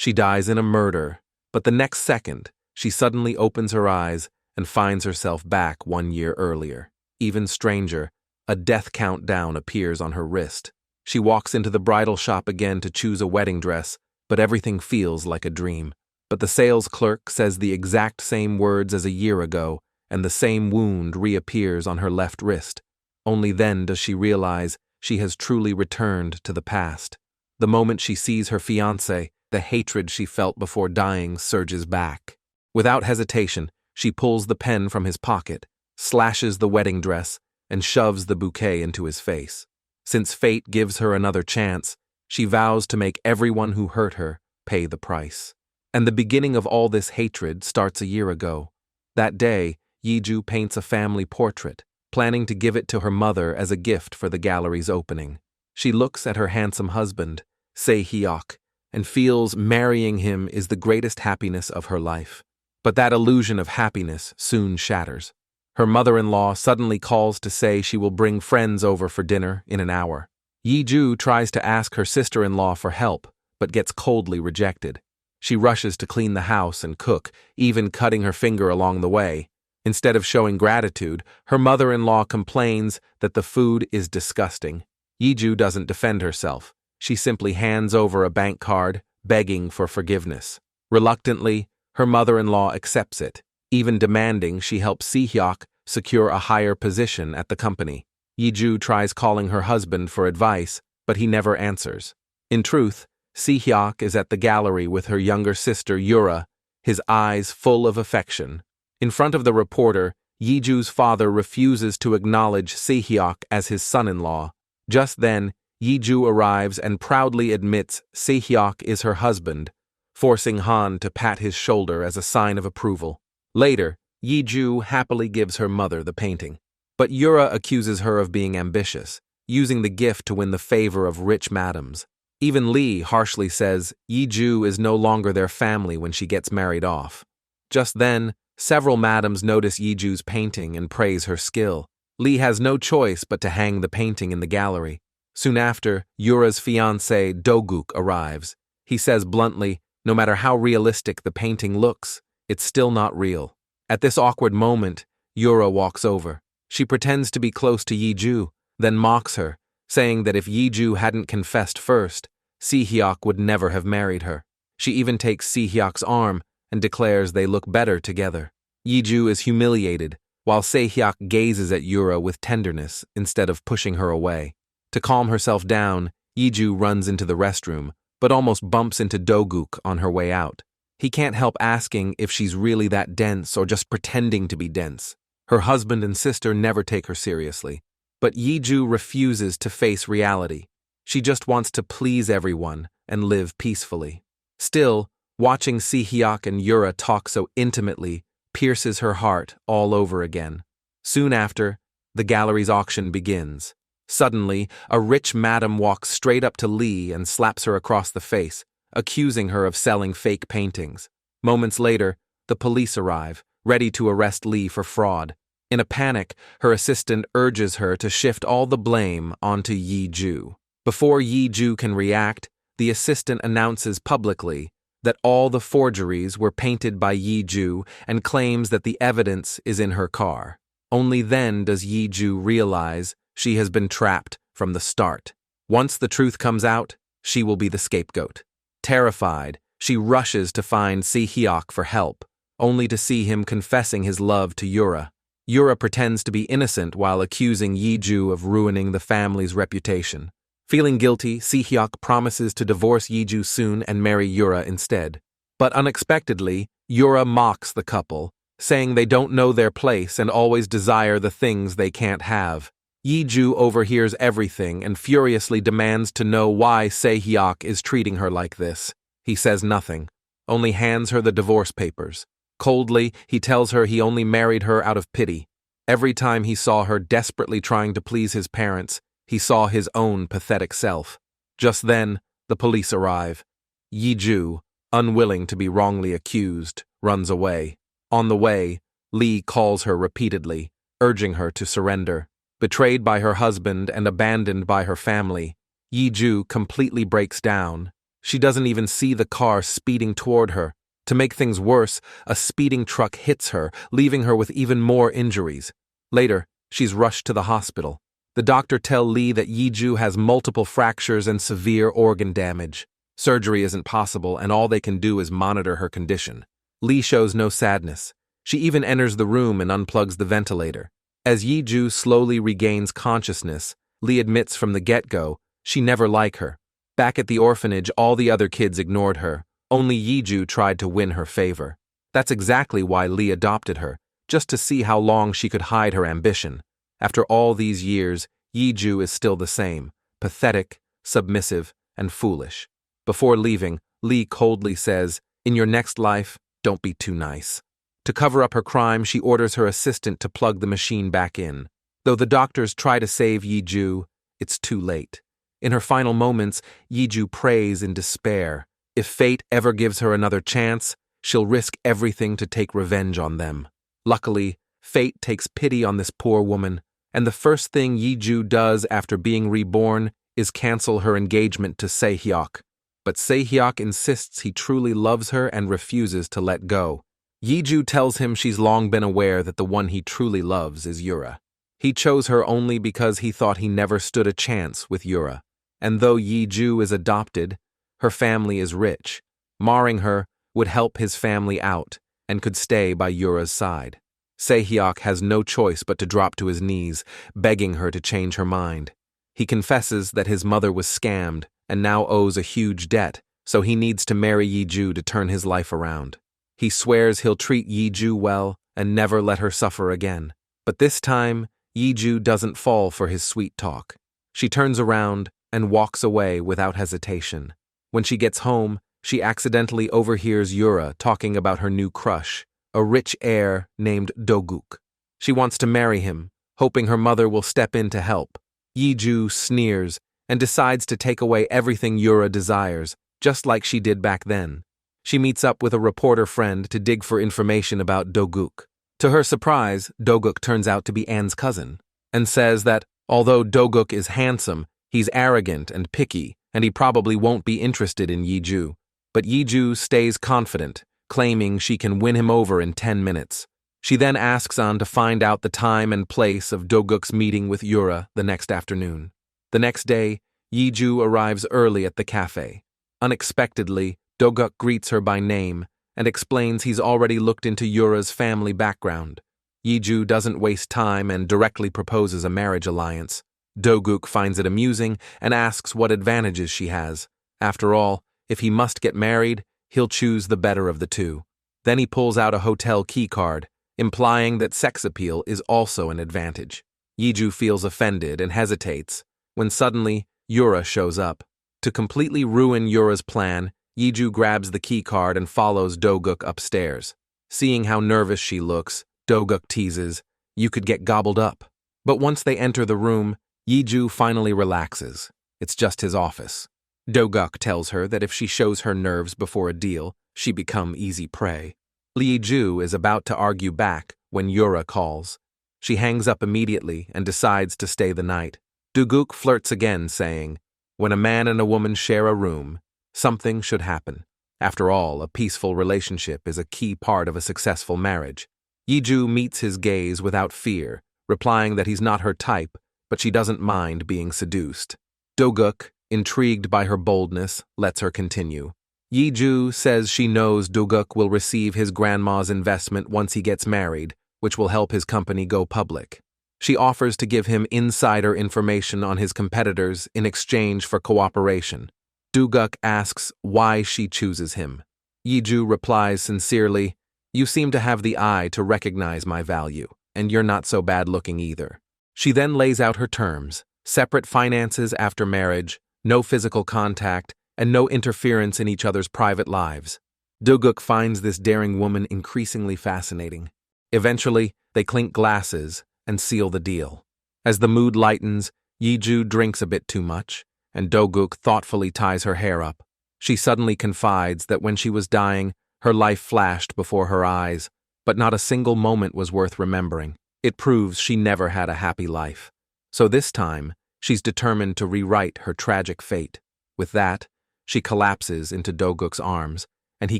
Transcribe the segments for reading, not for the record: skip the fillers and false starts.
She dies in a murder, but the next second, she suddenly opens her eyes and finds herself back 1 year earlier. Even stranger, a death countdown appears on her wrist. She walks into the bridal shop again to choose a wedding dress, but everything feels like a dream. But the sales clerk says the exact same words as a year ago, and the same wound reappears on her left wrist. Only then does she realize she has truly returned to the past. The moment she sees her fiancé, the hatred she felt before dying surges back. Without hesitation, she pulls the pen from his pocket, slashes the wedding dress, and shoves the bouquet into his face. Since fate gives her another chance, she vows to make everyone who hurt her pay the price. And the beginning of all this hatred starts a year ago. That day, Yi-ju paints a family portrait, planning to give it to her mother as a gift for the gallery's opening. She looks at her handsome husband, Se-hyuk, and feels marrying him is the greatest happiness of her life. But that illusion of happiness soon shatters. Her mother-in-law suddenly calls to say she will bring friends over for dinner in an hour. Yi-ju tries to ask her sister-in-law for help, but gets coldly rejected. She rushes to clean the house and cook, even cutting her finger along the way. Instead of showing gratitude, her mother-in-law complains that the food is disgusting. Yi-ju doesn't defend herself. She simply hands over a bank card, begging for forgiveness. Reluctantly, her mother-in-law accepts it, even demanding she help Se-hyuk secure a higher position at the company. Yi-ju tries calling her husband for advice, but he never answers. In truth, Se-hyuk is at the gallery with her younger sister Yura, his eyes full of affection. In front of the reporter, Yi-ju's father refuses to acknowledge Se-hyuk as his son-in-law. Just then, Yi-ju arrives and proudly admits Se-hyuk is her husband, forcing Han to pat his shoulder as a sign of approval. Later, Yi-ju happily gives her mother the painting. But Yura accuses her of being ambitious, using the gift to win the favor of rich madams. Even Lee harshly says Yi-ju is no longer their family when she gets married off. Just then, several madams notice Yi-ju's painting and praise her skill. Lee has no choice but to hang the painting in the gallery. Soon after, Yura's fiancé Do-guk arrives. He says bluntly, no matter how realistic the painting looks, it's still not real. At this awkward moment, Yura walks over. She pretends to be close to Yi-ju, then mocks her, saying that if Yi-ju hadn't confessed first, Se-hyuk would never have married her. She even takes Se-hyuk's arm and declares they look better together. Yi-ju is humiliated, while Se-hyuk gazes at Yura with tenderness instead of pushing her away. To calm herself down, Yi-ju runs into the restroom, but almost bumps into Do-guk on her way out. He can't help asking if she's really that dense or just pretending to be dense. Her husband and sister never take her seriously. But Yi-ju refuses to face reality. She just wants to please everyone and live peacefully. Still, watching Se-hyuk and Yura talk so intimately pierces her heart all over again. Soon after, the gallery's auction begins. Suddenly, a rich madam walks straight up to Lee and slaps her across the face, accusing her of selling fake paintings. Moments later, the police arrive, ready to arrest Lee for fraud. In a panic, her assistant urges her to shift all the blame onto Yi-ju. Before Yi-ju can react, the assistant announces publicly that all the forgeries were painted by Yi-ju and claims that the evidence is in her car. Only then does Yi-ju realize she has been trapped from the start. Once the truth comes out, she will be the scapegoat. Terrified, she rushes to find Se-hyuk for help, only to see him confessing his love to Yura. Yura pretends to be innocent while accusing Yi-ju of ruining the family's reputation. Feeling guilty, Se-hyuk promises to divorce Yi-ju soon and marry Yura instead. But unexpectedly, Yura mocks the couple, saying they don't know their place and always desire the things they can't have. Yi-ju overhears everything and furiously demands to know why Se-hyuk is treating her like this. He says nothing, only hands her the divorce papers. Coldly, he tells her he only married her out of pity. Every time he saw her desperately trying to please his parents, he saw his own pathetic self. Just then, the police arrive. Yi-ju, unwilling to be wrongly accused, runs away. On the way, Lee calls her repeatedly, urging her to surrender. Betrayed by her husband and abandoned by her family, Yi-ju completely breaks down, She doesn't even see the car speeding toward her. To make things worse, a speeding truck hits her, leaving her with even more injuries. Later, she's rushed to the hospital. The doctor tells Lee that Yiju has multiple fractures and severe organ damage. Surgery isn't possible, and all they can do is monitor her condition. Lee shows no sadness. She even enters the room and unplugs the ventilator. As Yiju slowly regains consciousness, Lee admits from the get-go she never liked her. Back at the orphanage, all the other kids ignored her. Only Yiju tried to win her favor. That's exactly why Lee adopted her, just to see how long she could hide her ambition. After all these years, Yiju is still the same, pathetic, submissive, and foolish. Before leaving, Lee coldly says, "In your next life, don't be too nice." To cover up her crime, she orders her assistant to plug the machine back in. Though the doctors try to save Yiju, it's too late. In her final moments, Yiju prays in despair. If fate ever gives her another chance, she'll risk everything to take revenge on them. Luckily, fate takes pity on this poor woman, and the first thing Yiju does after being reborn is cancel her engagement to Se-hyuk. But Se-hyuk insists he truly loves her and refuses to let go. Yiju tells him she's long been aware that the one he truly loves is Yura. He chose her only because he thought he never stood a chance with Yura. And though Yiju is adopted, her family is rich. Marring her would help his family out and could stay by Yura's side. Se-hyuk has no choice but to drop to his knees, begging her to change her mind. He confesses that his mother was scammed and now owes a huge debt, so he needs to marry Yiju to turn his life around. He swears he'll treat Yiju well and never let her suffer again. But this time, Yiju doesn't fall for his sweet talk. She turns around and walks away without hesitation. When she gets home, she accidentally overhears Yura talking about her new crush, a rich heir named Doguk. She wants to marry him, hoping her mother will step in to help. Yiju sneers and decides to take away everything Yura desires, just like she did back then. She meets up with a reporter friend to dig for information about Doguk. To her surprise, Doguk turns out to be Anne's cousin, and says that although Doguk is handsome, he's arrogant and picky, and he probably won't be interested in Yiju. But Yiju stays confident, claiming she can win him over in 10 minutes. She then asks An to find out the time and place of Doguk's meeting with Yura the next afternoon. The next day, Yiju arrives early at the cafe. Unexpectedly, Doguk greets her by name and explains he's already looked into Yura's family background. Yiju doesn't waste time and directly proposes a marriage alliance. Doguk finds it amusing and asks what advantages she has. After all, if he must get married, he'll choose the better of the two. Then he pulls out a hotel key card, implying that sex appeal is also an advantage. Yiju feels offended and hesitates, when suddenly Yura shows up. To completely ruin Yura's plan, Yiju grabs the key card and follows Doguk upstairs. Seeing how nervous she looks, Doguk teases, "You could get gobbled up." But once they enter the room, Yiju finally relaxes. It's just his office. Doguk tells her that if she shows her nerves before a deal, she become easy prey. Yiju is about to argue back when Yura calls. She hangs up immediately and decides to stay the night. Doguk flirts again, saying, "When a man and a woman share a room, something should happen. After all, a peaceful relationship is a key part of a successful marriage." Yiju meets his gaze without fear, replying that he's not her type, but she doesn't mind being seduced. Doguk, intrigued by her boldness, lets her continue. Yiju says she knows Doguk will receive his grandma's investment once he gets married, which will help his company go public. She offers to give him insider information on his competitors in exchange for cooperation. Doguk asks why she chooses him. Yiju replies sincerely, "You seem to have the eye to recognize my value, and you're not so bad looking either." She then lays out her terms: separate finances after marriage, no physical contact, and no interference in each other's private lives. Doguk finds this daring woman increasingly fascinating. Eventually, they clink glasses and seal the deal. As the mood lightens, Yiju drinks a bit too much, and Doguk thoughtfully ties her hair up. She suddenly confides that when she was dying, her life flashed before her eyes, but not a single moment was worth remembering. It proves she never had a happy life. So this time, she's determined to rewrite her tragic fate. With that, She collapses into Do-guk's arms, and he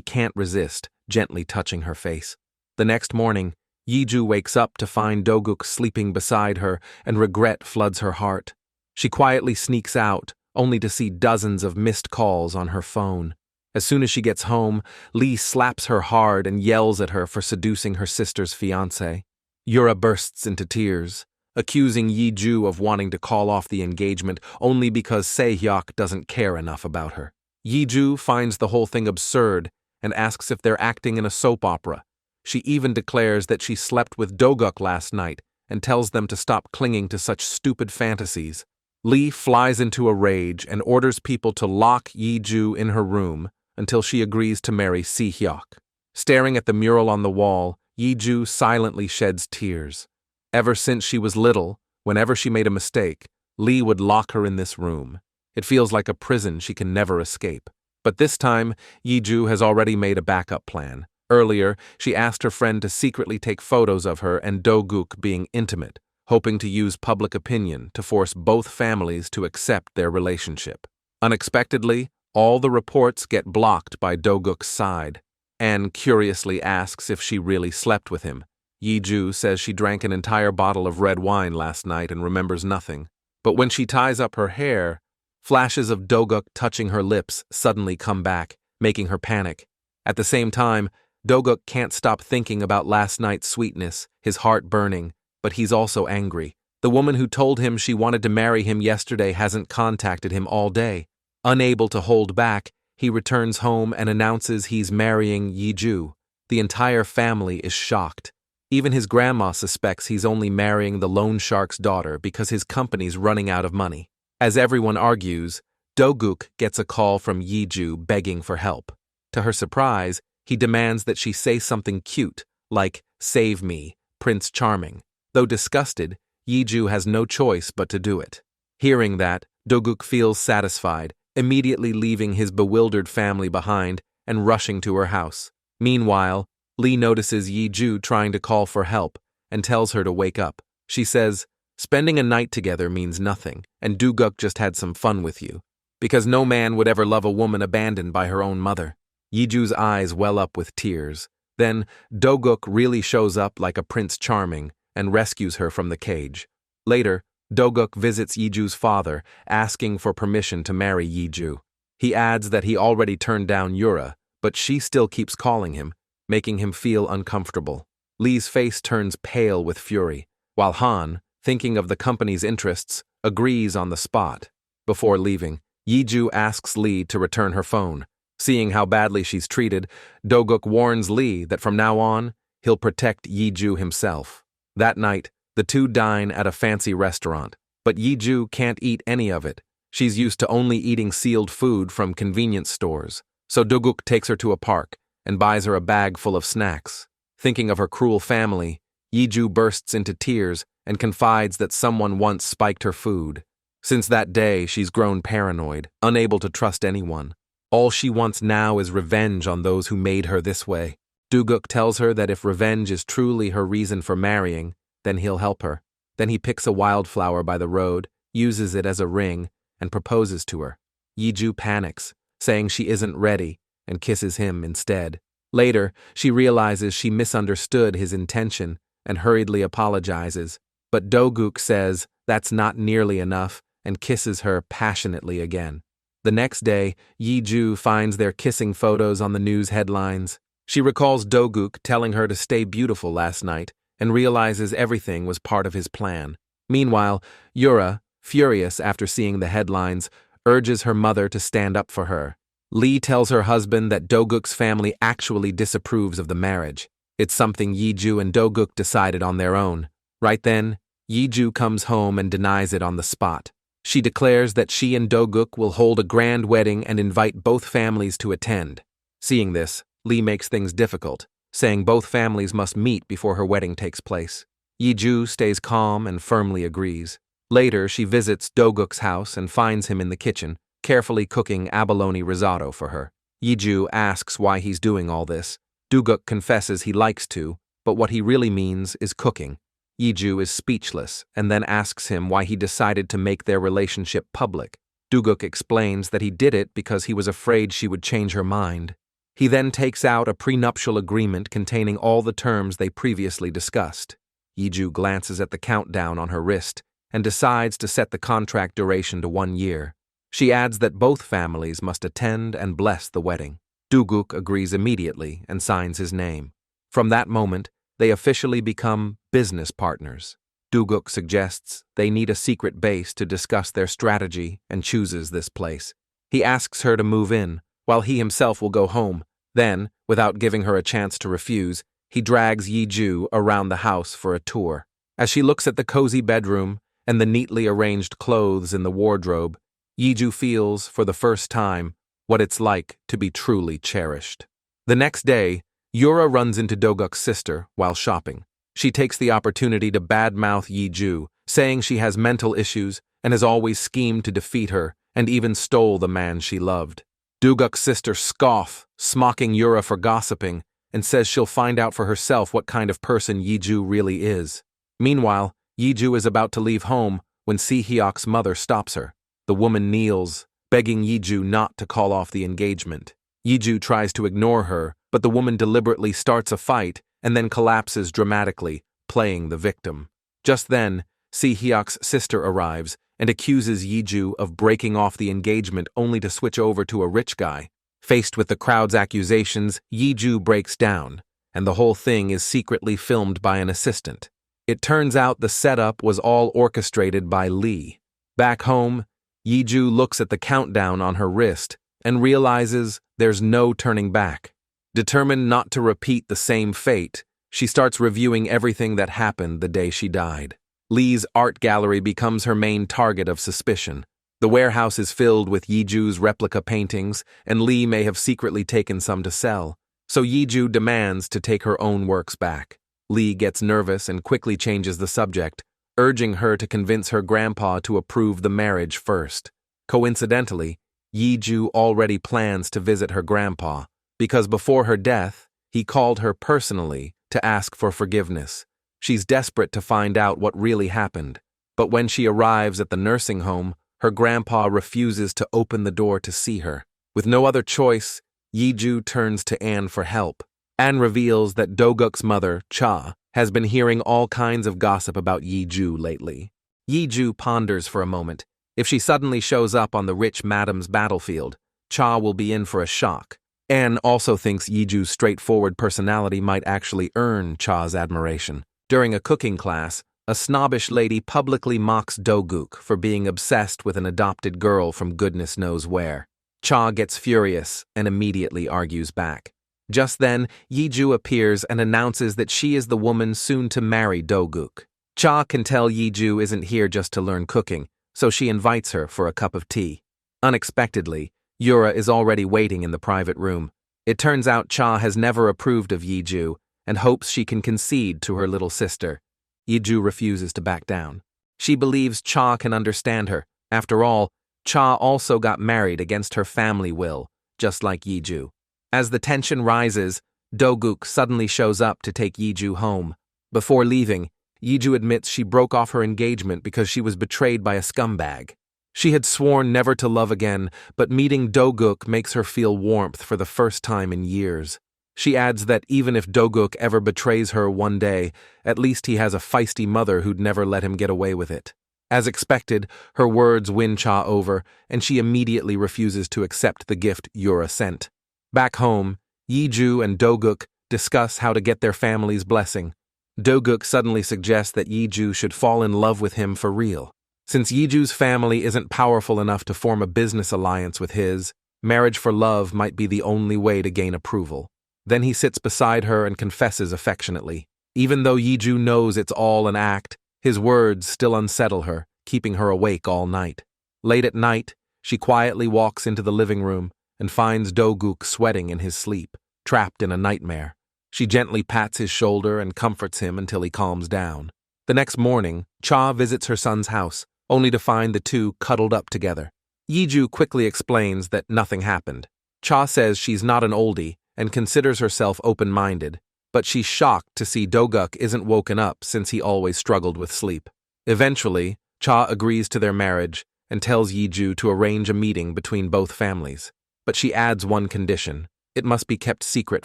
can't resist, gently touching her face. The next morning, Yi-ju wakes up to find Do-guk sleeping beside her, and regret floods her heart. She quietly sneaks out, only to see dozens of missed calls on her phone. As soon as she gets home, Lee slaps her hard and yells at her for seducing her sister's fiancé. Yura bursts into tears, accusing Yi-ju of wanting to call off the engagement only because Se-hyuk doesn't care enough about her. Yi-ju finds the whole thing absurd and asks if they're acting in a soap opera. She even declares that she slept with Do-guk last night and tells them to stop clinging to such stupid fantasies. Lee flies into a rage and orders people to lock Yi-ju in her room until she agrees to marry Se-hyuk. Staring at the mural on the wall, Yi-ju silently sheds tears. Ever since she was little, whenever she made a mistake, Lee would lock her in this room. It feels like a prison she can never escape. But this time, Yi-ju has already made a backup plan. Earlier, she asked her friend to secretly take photos of her and Do-guk being intimate, hoping to use public opinion to force both families to accept their relationship. Unexpectedly, all the reports get blocked by Do-guk's side. Anne curiously asks if she really slept with him. Yi-ju says she drank an entire bottle of red wine last night and remembers nothing. But when she ties up her hair, flashes of Do-guk touching her lips suddenly come back, making her panic. At the same time, Do-guk can't stop thinking about last night's sweetness, his heart burning, but he's also angry. The woman who told him she wanted to marry him yesterday hasn't contacted him all day. Unable to hold back, he returns home and announces he's marrying Yi-ju. The entire family is shocked. Even his grandma suspects he's only marrying the loan shark's daughter because his company's running out of money. As everyone argues, Do-guk gets a call from Yi-ju begging for help. To her surprise, he demands that she say something cute, like, "Save me, Prince Charming." Though disgusted, Yi-ju has no choice but to do it. Hearing that, Do-guk feels satisfied, immediately leaving his bewildered family behind and rushing to her house. Meanwhile, Lee notices Yi-ju trying to call for help and tells her to wake up. She says, "Spending a night together means nothing, and Do-guk just had some fun with you. Because no man would ever love a woman abandoned by her own mother." Yi-ju's eyes well up with tears. Then, Do-guk really shows up like a Prince Charming and rescues her from the cage. Later, Do-guk visits Yi-ju's father, asking for permission to marry Yi-ju. He adds that he already turned down Yura, but she still keeps calling him, making him feel uncomfortable. Lee's face turns pale with fury, while Han, thinking of the company's interests, agrees on the spot. Before leaving, Yi-ju asks Lee to return her phone. Seeing how badly she's treated, Do-guk warns Lee that from now on, he'll protect Yi-ju himself. That night, the two dine at a fancy restaurant, but Yi-ju can't eat any of it. She's used to only eating sealed food from convenience stores, so Do-guk takes her to a park and buys her a bag full of snacks. Thinking of her cruel family, Yi-ju bursts into tears and confides that someone once spiked her food. Since that day, she's grown paranoid, unable to trust anyone. All she wants now is revenge on those who made her this way. Do-guk tells her that if revenge is truly her reason for marrying, then he'll help her. Then he picks a wildflower by the road, uses it as a ring, and proposes to her. Yi-ju panics, saying she isn't ready, and kisses him instead. Later, she realizes she misunderstood his intention and hurriedly apologizes, but Do-guk says that's not nearly enough and kisses her passionately again. The next day, Yi-ju finds their kissing photos on the news headlines. She recalls Do-guk telling her to stay beautiful last night and realizes everything was part of his plan. Meanwhile, Yura, furious after seeing the headlines, urges her mother to stand up for her. Lee tells her husband that Do-guk's family actually disapproves of the marriage. It's something Yi-ju and Do-guk decided on their own. Right then, Yi-ju comes home and denies it on the spot. She declares that she and Do-guk will hold a grand wedding and invite both families to attend. Seeing this, Lee makes things difficult, saying both families must meet before her wedding takes place. Yi-ju stays calm and firmly agrees. Later, she visits Do-guk's house and finds him in the kitchen, carefully cooking abalone risotto for her. Yi-ju asks why he's doing all this. Do-guk confesses he likes to, but what he really means is cooking. Yi-ju is speechless and then asks him why he decided to make their relationship public. Duguk explains that he did it because he was afraid she would change her mind. He then takes out a prenuptial agreement containing all the terms they previously discussed. Yeju glances at the countdown on her wrist and decides to set the contract duration to 1 year. She adds that both families must attend and bless the wedding. Duguk agrees immediately and signs his name. From that moment, they officially become business partners. Duguk suggests they need a secret base to discuss their strategy and chooses this place. He asks her to move in, while he himself will go home. Then, without giving her a chance to refuse, he drags Yeju around the house for a tour. As she looks at the cozy bedroom and the neatly arranged clothes in the wardrobe, Yeju feels, for the first time, what it's like to be truly cherished. The next day, Yura runs into Doguk's sister while shopping. She takes the opportunity to badmouth Yeju, saying she has mental issues and has always schemed to defeat her and even stole the man she loved. Duguk's sister scoffs, mocking Yura for gossiping, and says she'll find out for herself what kind of person Yeju really is. Meanwhile, Yeju is about to leave home when Si-hyuk's mother stops her. The woman kneels, begging Yeju not to call off the engagement. Yeju tries to ignore her, but the woman deliberately starts a fight and then collapses dramatically, playing the victim. Just then, Si-hyuk's sister arrives and accuses Yeju of breaking off the engagement only to switch over to a rich guy. Faced with the crowd's accusations, Yeju breaks down, and the whole thing is secretly filmed by an assistant. It turns out the setup was all orchestrated by Lee. Back home, Yeju looks at the countdown on her wrist and realizes there's no turning back. Determined not to repeat the same fate, she starts reviewing everything that happened the day she died. Lee's art gallery becomes her main target of suspicion. The warehouse is filled with Yeju's replica paintings, and Lee may have secretly taken some to sell. So Yeju demands to take her own works back. Lee gets nervous and quickly changes the subject, urging her to convince her grandpa to approve the marriage first. Coincidentally, Yeju already plans to visit her grandpa, because before her death, he called her personally to ask for forgiveness. She's desperate to find out what really happened, but when she arrives at the nursing home, her grandpa refuses to open the door to see her. With no other choice, Yeju turns to Anne for help. Anne reveals that Doguk's mother, Cha, has been hearing all kinds of gossip about Yeju lately. Yeju ponders for a moment. If she suddenly shows up on the rich madam's battlefield, Cha will be in for a shock. Anne also thinks Yeju's straightforward personality might actually earn Cha's admiration. During a cooking class, a snobbish lady publicly mocks Doguk for being obsessed with an adopted girl from goodness knows where. Cha gets furious and immediately argues back. Just then, Yeju appears and announces that she is the woman soon to marry Doguk. Cha can tell Yeju isn't here just to learn cooking, so she invites her for a cup of tea. Unexpectedly, Yura is already waiting in the private room. It turns out Cha has never approved of Yeju and hopes she can concede to her little sister. Yeju refuses to back down. She believes Cha can understand her. After all, Cha also got married against her family will, just like Yeju. As the tension rises, Doguk suddenly shows up to take Yeju home. Before leaving, Yeju admits she broke off her engagement because she was betrayed by a scumbag. She had sworn never to love again, but meeting Doguk makes her feel warmth for the first time in years. She adds that even if Doguk ever betrays her one day, at least he has a feisty mother who'd never let him get away with it. As expected, her words win Cha over, and she immediately refuses to accept the gift Yura sent. Back home, Yeju and Doguk discuss how to get their family's blessing. Doguk suddenly suggests that Yeju should fall in love with him for real. Since Yeju's family isn't powerful enough to form a business alliance with his, marriage for love might be the only way to gain approval. Then he sits beside her and confesses affectionately. Even though Yeju knows it's all an act, his words still unsettle her, keeping her awake all night. Late at night, she quietly walks into the living room and finds Doguk sweating in his sleep, trapped in a nightmare. She gently pats his shoulder and comforts him until he calms down. The next morning, Cha visits her son's house, only to find the two cuddled up together. Yeju quickly explains that nothing happened. Cha says she's not an oldie and considers herself open-minded, but she's shocked to see Doguk isn't woken up since he always struggled with sleep. Eventually, Cha agrees to their marriage, and tells Yiju to arrange a meeting between both families. But she adds one condition: it must be kept secret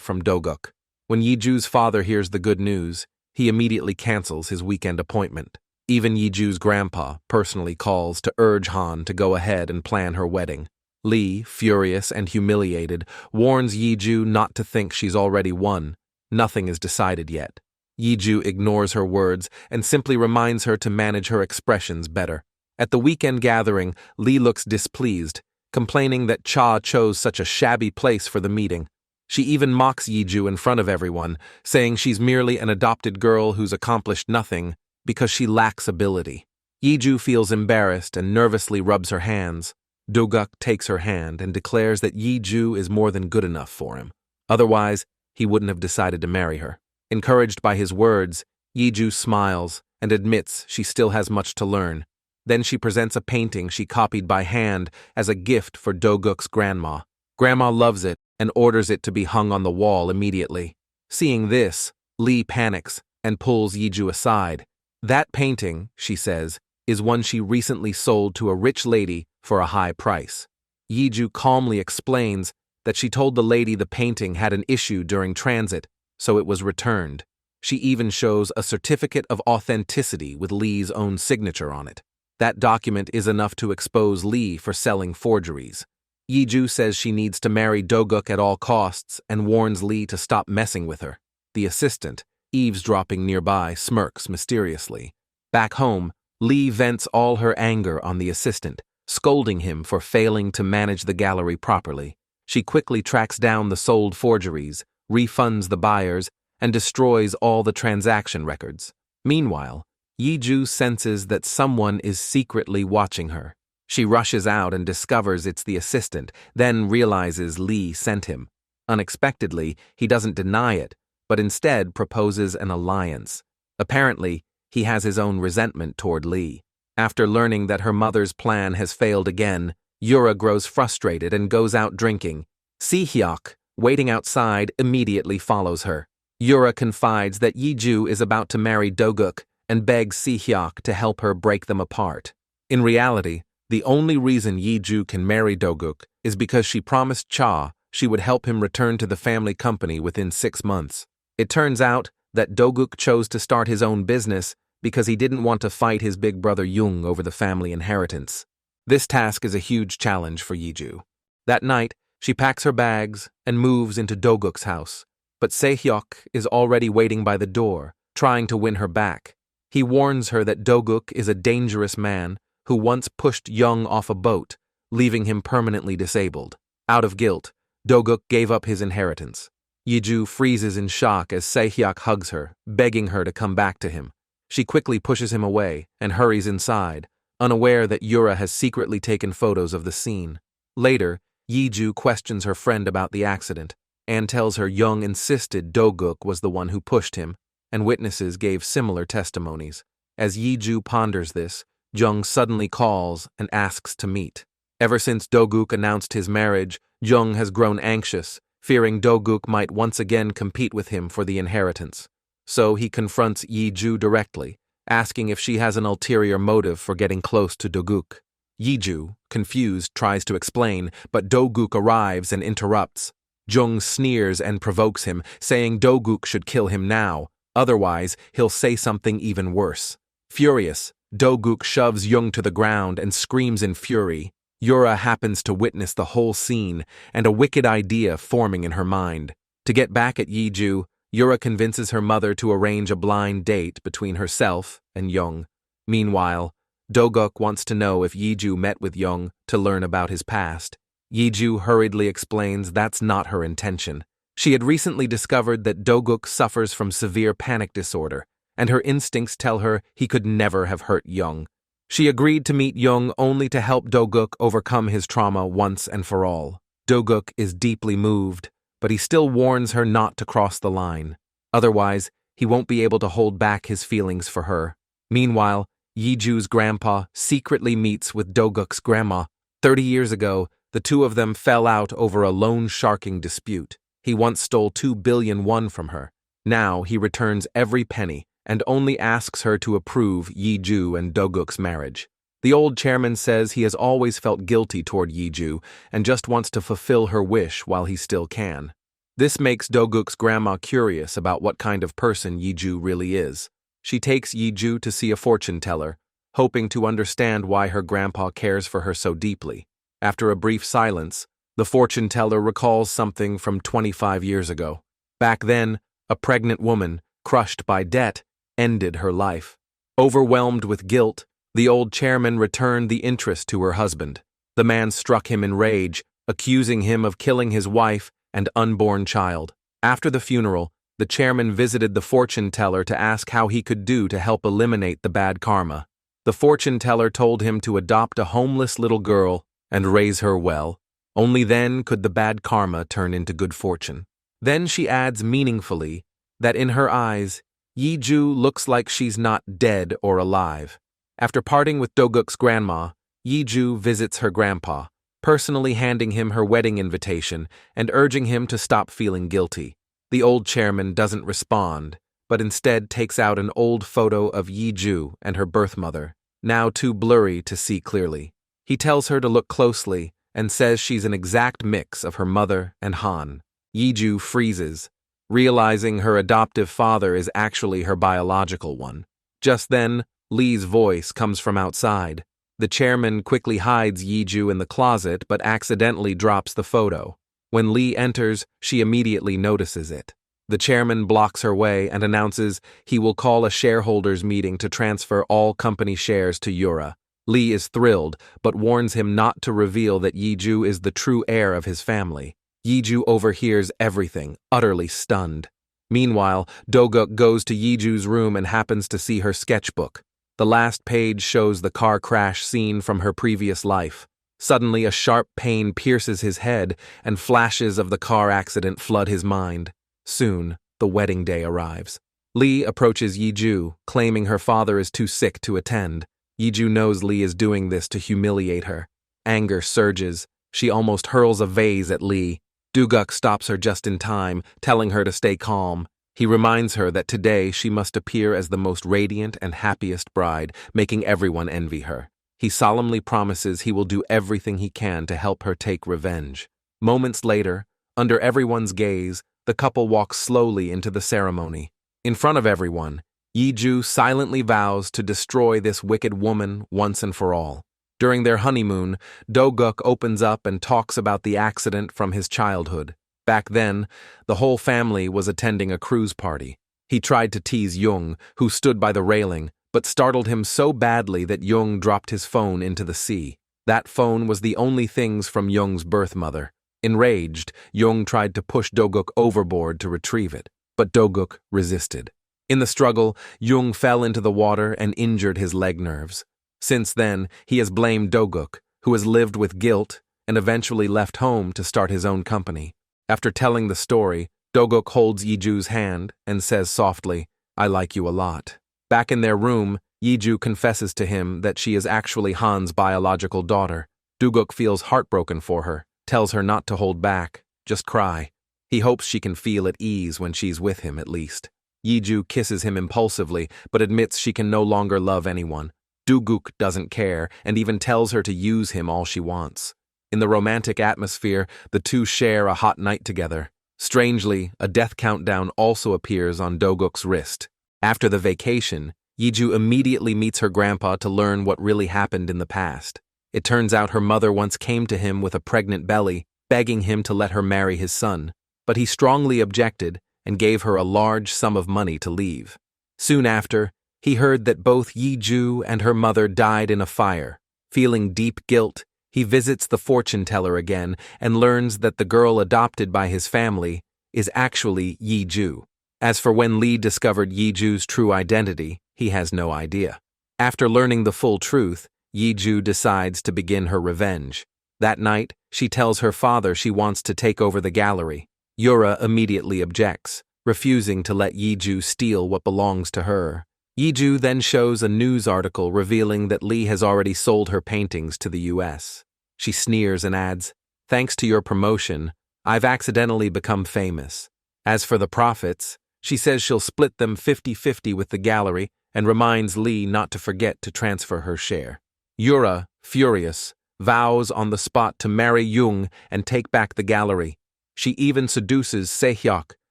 from Doguk. When Yiju's father hears the good news, he immediately cancels his weekend appointment. Even Yiju's grandpa personally calls to urge Han to go ahead and plan her wedding. Lee, furious and humiliated, warns Yiju not to think she's already won. Nothing is decided yet. Yiju ignores her words and simply reminds her to manage her expressions better. At the weekend gathering, Lee looks displeased, complaining that Cha chose such a shabby place for the meeting. She even mocks Yiju in front of everyone, saying she's merely an adopted girl who's accomplished nothing because she lacks ability. Yiju feels embarrassed and nervously rubs her hands. Doguk takes her hand and declares that Yiju is more than good enough for him. Otherwise, he wouldn't have decided to marry her. Encouraged by his words, Yiju smiles and admits she still has much to learn. Then she presents a painting she copied by hand as a gift for Doguk's grandma. Grandma loves it and orders it to be hung on the wall immediately. Seeing this, Lee panics and pulls Yiju aside. That painting, she says, is one she recently sold to a rich lady for a high price. Yiju calmly explains that she told the lady the painting had an issue during transit, so it was returned. She even shows a certificate of authenticity with Lee's own signature on it. That document is enough to expose Lee for selling forgeries. Yiju says she needs to marry Doguk at all costs and warns Lee to stop messing with her. The assistant, eavesdropping nearby, smirks mysteriously. Back home, Lee vents all her anger on the assistant, scolding him for failing to manage the gallery properly. She quickly tracks down the sold forgeries, refunds the buyers, and destroys all the transaction records. Meanwhile, Yiju senses that someone is secretly watching her. She rushes out and discovers it's the assistant, then realizes Lee sent him. Unexpectedly, he doesn't deny it, but instead proposes an alliance. Apparently, he has his own resentment toward Lee. After learning that her mother's plan has failed again, Yura grows frustrated and goes out drinking. Si-hyuk, waiting outside, immediately follows her. Yura confides that Yiju is about to marry Doguk and begs Si-hyuk to help her break them apart. In reality, the only reason Yiju can marry Doguk is because she promised Cha she would help him return to the family company within 6 months. It turns out that Doguk chose to start his own business because he didn't want to fight his big brother Jung over the family inheritance. This task is a huge challenge for Yiju. That night, she packs her bags and moves into Doguk's house, but Se-hyuk is already waiting by the door, trying to win her back. He warns her that Doguk is a dangerous man who once pushed Jung off a boat, leaving him permanently disabled. Out of guilt, Doguk gave up his inheritance. Yiju freezes in shock as Se-hyuk hugs her, begging her to come back to him. She quickly pushes him away and hurries inside, unaware that Yura has secretly taken photos of the scene. Later, Yiju questions her friend about the accident and tells her Jung insisted Doguk was the one who pushed him, and witnesses gave similar testimonies. As Yiju ponders this, Jung suddenly calls and asks to meet. Ever since Doguk announced his marriage, Jung has grown anxious, fearing Doguk might once again compete with him for the inheritance. So he confronts Yiju directly, asking if she has an ulterior motive for getting close to Doguk. Yiju, confused, tries to explain, but Doguk arrives and interrupts. Jung sneers and provokes him, saying Doguk should kill him now, otherwise he'll say something even worse. Furious, Doguk shoves Jung to the ground and screams in fury. Yura happens to witness the whole scene and a wicked idea forming in her mind. To get back at Yiju, Yura convinces her mother to arrange a blind date between herself and Jung. Meanwhile, Doguk wants to know if Yiju met with Jung to learn about his past. Yiju hurriedly explains that's not her intention. She had recently discovered that Doguk suffers from severe panic disorder, and her instincts tell her he could never have hurt Jung. She agreed to meet Jung only to help Doguk overcome his trauma once and for all. Doguk is deeply moved, but he still warns her not to cross the line. Otherwise, he won't be able to hold back his feelings for her. Meanwhile, Yiju's grandpa secretly meets with Doguk's grandma. 30 years ago, the two of them fell out over a loan sharking dispute. He once stole 2 billion won from her. Now he returns every penny and only asks her to approve Yiju and Doguk's marriage. The old chairman says he has always felt guilty toward Yiju and just wants to fulfill her wish while he still can. This makes Do-guk's grandma curious about what kind of person Yiju really is. She takes Yiju to see a fortune teller, hoping to understand why her grandpa cares for her so deeply. After a brief silence, the fortune teller recalls something from 25 years ago. Back then, a pregnant woman, crushed by debt, ended her life. Overwhelmed with guilt, the old chairman returned the interest to her husband. The man struck him in rage, accusing him of killing his wife and unborn child. After the funeral, the chairman visited the fortune teller to ask how he could do to help eliminate the bad karma. The fortune teller told him to adopt a homeless little girl and raise her well. Only then could the bad karma turn into good fortune. Then she adds meaningfully that in her eyes, Yiju looks like she's not dead or alive. After parting with Do-guk's grandma, Yiju visits her grandpa, personally handing him her wedding invitation and urging him to stop feeling guilty. The old chairman doesn't respond, but instead takes out an old photo of Yiju and her birth mother, now too blurry to see clearly. He tells her to look closely and says she's an exact mix of her mother and Han. Yiju freezes, realizing her adoptive father is actually her biological one. Just then, Lee's voice comes from outside. The chairman quickly hides Yiju in the closet but accidentally drops the photo. When Lee enters, she immediately notices it. The chairman blocks her way and announces he will call a shareholders meeting to transfer all company shares to Yura. Lee is thrilled, but warns him not to reveal that Yiju is the true heir of his family. Yiju overhears everything, utterly stunned. Meanwhile, Do-guk goes to Yiju's room and happens to see her sketchbook. The last page shows the car crash scene from her previous life. Suddenly, a sharp pain pierces his head, and flashes of the car accident flood his mind. Soon, the wedding day arrives. Lee approaches Yiju, claiming her father is too sick to attend. Yiju knows Lee is doing this to humiliate her. Anger surges. She almost hurls a vase at Lee. Do-guk stops her just in time, telling her to stay calm. He reminds her that today she must appear as the most radiant and happiest bride, making everyone envy her. He solemnly promises he will do everything he can to help her take revenge. Moments later, under everyone's gaze, the couple walks slowly into the ceremony. In front of everyone, Yiju silently vows to destroy this wicked woman once and for all. During their honeymoon, Do-guk opens up and talks about the accident from his childhood. Back then, the whole family was attending a cruise party. He tried to tease Jung, who stood by the railing, but startled him so badly that Jung dropped his phone into the sea. That phone was the only things from Jung's birth mother. Enraged, Jung tried to push Do-guk overboard to retrieve it, but Do-guk resisted. In the struggle, Jung fell into the water and injured his leg nerves. Since then, he has blamed Do-guk, who has lived with guilt and eventually left home to start his own company. After telling the story, Do-guk holds Yiju's hand and says softly, "I like you a lot." Back in their room, Yiju confesses to him that she is actually Han's biological daughter. Do-guk feels heartbroken for her, tells her not to hold back, just cry. He hopes she can feel at ease when she's with him at least. Yiju kisses him impulsively, but admits she can no longer love anyone. Do-guk doesn't care and even tells her to use him all she wants. In the romantic atmosphere, the two share a hot night together. Strangely, a death countdown also appears on Do-guk's wrist. After the vacation, Yiju immediately meets her grandpa to learn what really happened in the past. It turns out her mother once came to him with a pregnant belly, begging him to let her marry his son, but he strongly objected and gave her a large sum of money to leave. Soon after, he heard that both Yiju and her mother died in a fire. Feeling deep guilt, he visits the fortune teller again and learns that the girl adopted by his family is actually Yiju. As for when Lee discovered Yiju's true identity, he has no idea. After learning the full truth, Yiju decides to begin her revenge. That night, she tells her father she wants to take over the gallery. Yura immediately objects, refusing to let Yiju steal what belongs to her. Yiju then shows a news article revealing that Lee has already sold her paintings to the US. She sneers and adds, "Thanks to your promotion, I've accidentally become famous." As for the profits, she says she'll split them 50-50 with the gallery and reminds Lee not to forget to transfer her share. Yura, furious, vows on the spot to marry Jung and take back the gallery. She even seduces Sehyok,